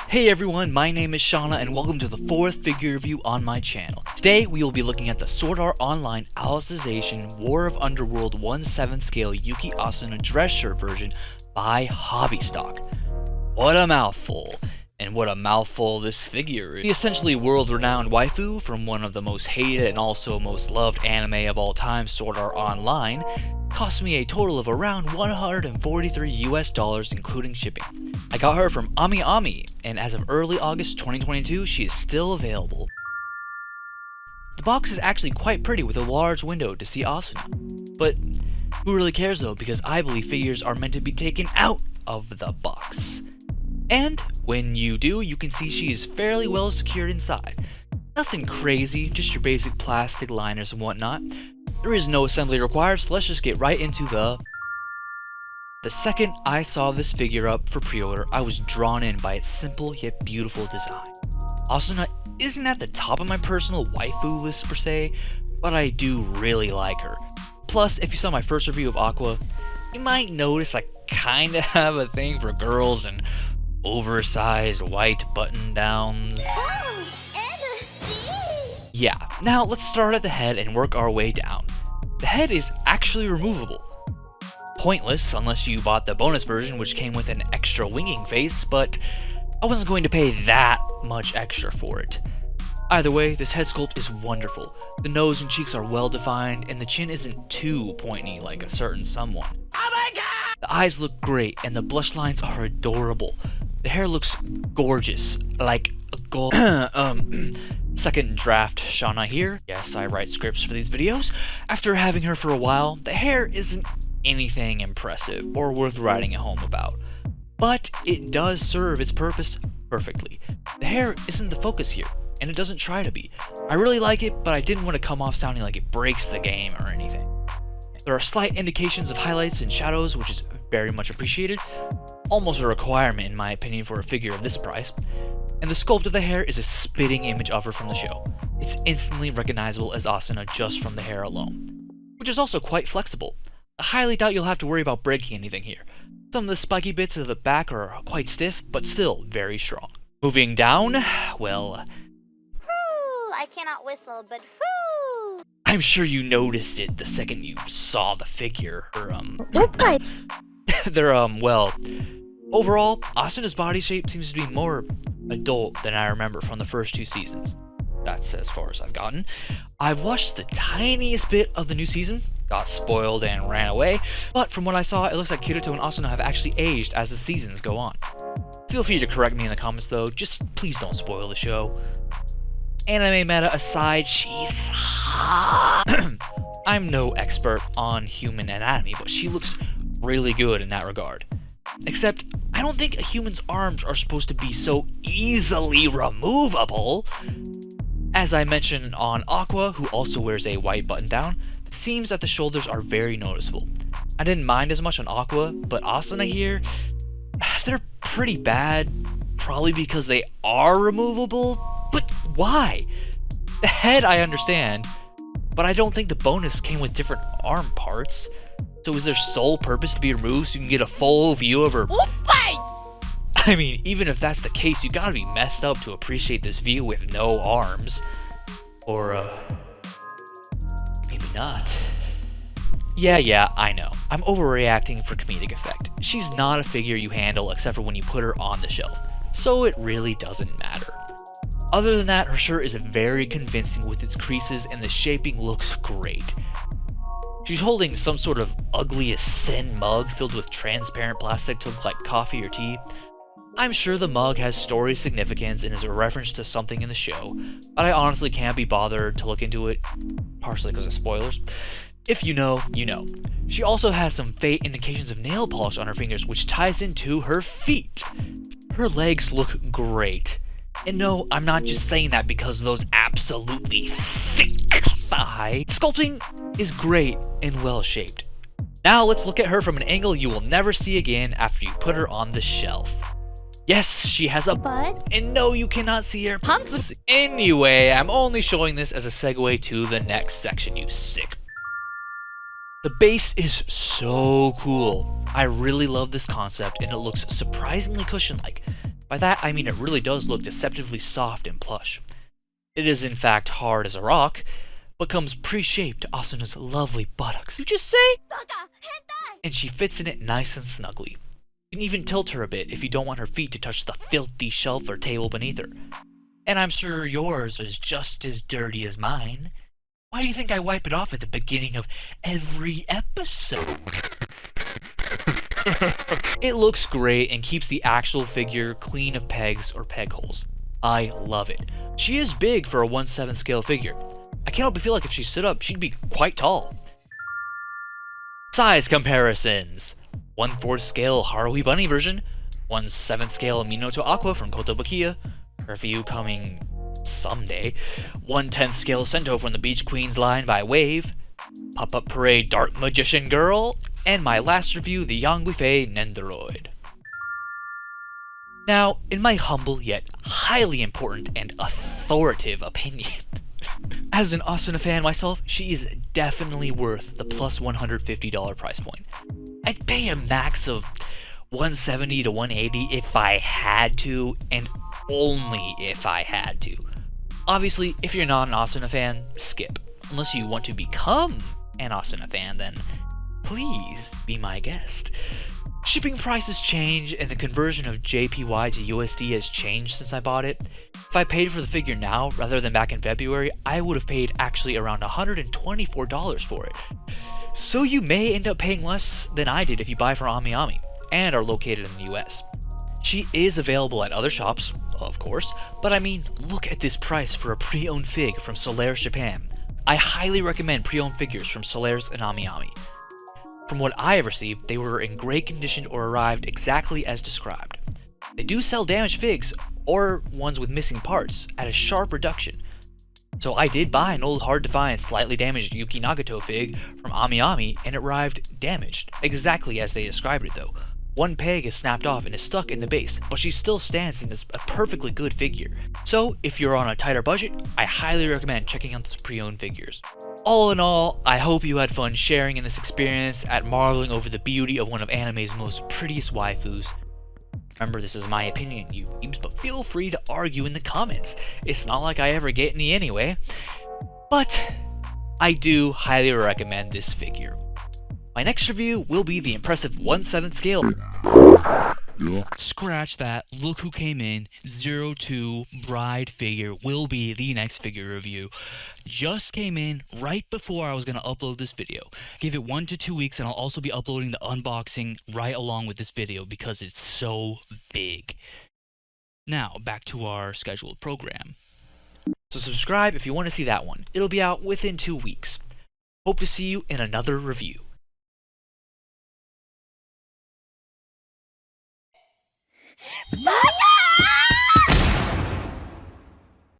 Hey everyone, my name is Shauna and welcome to the fourth figure review on my channel. Today we will be looking at the Sword Art Online Alicization War of Underworld 1/7 scale Yuuki Asuna dress shirt version by Hobby Stock. What a mouthful, and what a mouthful this figure is. The essentially world-renowned waifu from one of the most hated and also most loved anime of all time, Sword Art Online, cost me a total of around $143 US including shipping. I got her from Ami, and as of early August 2022, she is still available. The box is actually quite pretty with a large window to see Asuna. But who really cares though, because I believe figures are meant to be taken out of the box. And when you do, you can see she is fairly well secured inside. Nothing crazy, just your basic plastic liners and whatnot. There is no assembly required, so let's just get right into the second I saw this figure up for pre-order, I was drawn in by its simple yet beautiful design. Asuna isn't at the top of my personal waifu list per se, but I do really like her. Plus, if you saw my first review of Aqua, you might notice I kinda have a thing for girls and oversized white button-downs. Yeah, now let's start at the head and work our way down. The head is actually removable. Pointless unless you bought the bonus version, which came with an extra winging face, but I wasn't going to pay that much extra for it. Either way, this head sculpt is wonderful. The nose and cheeks are well defined, and the chin isn't too pointy like a certain someone. Oh my god! The eyes look great, and the blush lines are adorable. The hair looks gorgeous, like a gold. Second draft Shauna here. Yes, I write scripts for these videos. After having her for a while, the hair isn't anything impressive or worth writing at home about. But it does serve its purpose perfectly. The hair isn't the focus here, and it doesn't try to be. I really like it, but I didn't want to come off sounding like it breaks the game or anything. There are slight indications of highlights and shadows, which is very much appreciated. Almost a requirement in my opinion for a figure of this price. And the sculpt of the hair is a spitting image of her from the show. It's instantly recognizable as Asuna just from the hair alone, which is also quite flexible. I highly doubt you'll have to worry about breaking anything here. Some of the spiky bits of the back are quite stiff, but still very strong. Moving down, well... Whew, I cannot whistle, but whew! I'm sure you noticed it the second you saw the figure. Well... Overall, Asuna's body shape seems to be more adult than I remember from the first two seasons. That's as far as I've gotten. I've watched the tiniest bit of the new season, got spoiled and ran away, but from what I saw, it looks like Kirito and Asuna have actually aged as the seasons go on. Feel free to correct me in the comments though, just please don't spoil the show. Anime meta aside, she's hot. I'm no expert on human anatomy, but she looks really good in that regard. Except, I don't think a human's arms are supposed to be so easily removable. As I mentioned on Aqua, who also wears a white button-down, the seams at the shoulders are very noticeable. I didn't mind as much on Aqua, but Asuna here, they're pretty bad, probably because they are removable, but why? The head I understand, but I don't think the bonus came with different arm parts. So is their sole purpose to be removed so you can get a full view of her? I mean, even if that's the case, you gotta be messed up to appreciate this view with no arms. Or, maybe not. Yeah, I know. I'm overreacting for comedic effect. She's not a figure you handle except for when you put her on the shelf, so it really doesn't matter. Other than that, her shirt is very convincing with its creases and the shaping looks great. She's holding some sort of ugliest sin mug filled with transparent plastic to look like coffee or tea. I'm sure the mug has story significance and is a reference to something in the show, but I honestly can't be bothered to look into it, partially because of spoilers. If you know, you know. She also has some faint indications of nail polish on her fingers, which ties into her feet. Her legs look great. And no, I'm not just saying that because of those absolutely thick thigh. Sculpting is great and well shaped. Now let's look at her from an angle you will never see again after you put her on the shelf. Yes, she has a butt, and no, you cannot see her pumps. Anyway, I'm only showing this as a segue to the next section, you sick. The base is so cool. I really love this concept and it looks surprisingly cushion-like. By that I mean it really does look deceptively soft and plush. It is in fact hard as a rock, but comes pre-shaped to Asuna's lovely buttocks. You just say? And she fits in it nice and snugly. You can even tilt her a bit if you don't want her feet to touch the filthy shelf or table beneath her. And I'm sure yours is just as dirty as mine. Why do you think I wipe it off at the beginning of every episode? It looks great and keeps the actual figure clean of pegs or peg holes. I love it. She is big for a 1/7 scale figure. I can't help but feel like if she stood up, she'd be quite tall. Size comparisons. 1/4 scale Haruhi Bunny version, 1/7 scale Minato Aqua from Kotobukiya, review coming someday, 1/10 scale Sento from the Beach Queens line by Wave, Pop-Up Parade Dark Magician Girl, and my last review, the Yangui Nendoroid. Now, in my humble yet highly important and authoritative opinion, as an Asuna fan myself, she is definitely worth the plus $150 price point. I'd pay a max of $170 to $180 if I had to, and only if I had to. Obviously, if you're not an Asuna fan, skip. Unless you want to become an Asuna fan, then please be my guest. Shipping prices change, and the conversion of JPY to USD has changed since I bought it. If I paid for the figure now, rather than back in February, I would have paid actually around $124 for it. So you may end up paying less than I did if you buy from AmiAmi, and are located in the US. She is available at other shops, of course, but I mean, look at this price for a pre-owned fig from Solaris Japan. I highly recommend pre-owned figures from Solaris and AmiAmi. From what I have received, they were in great condition or arrived exactly as described. They do sell damaged figs, or ones with missing parts, at a sharp reduction. So I did buy an old hard-to-find, slightly damaged Yuuki Nagato fig from AmiAmi, and it arrived damaged, exactly as they described it though. One peg is snapped off and is stuck in the base, but she still stands and is a perfectly good figure. So if you're on a tighter budget, I highly recommend checking out the pre-owned figures. All in all, I hope you had fun sharing in this experience at marveling over the beauty of one of anime's most prettiest waifus. Remember, this is my opinion, you weebs, but feel free to argue in the comments. It's not like I ever get any anyway. But I do highly recommend this figure. My next review will be the impressive 1/7 scale. Scratch that, look who came in, 02 Bride figure will be the next figure review. Just came in right before I was going to upload this video. Give it 1 to 2 weeks and I'll also be uploading the unboxing right along with this video because it's so big. Now, back to our scheduled program. So subscribe if you want to see that one. It'll be out within 2 weeks. Hope to see you in another review. Bye!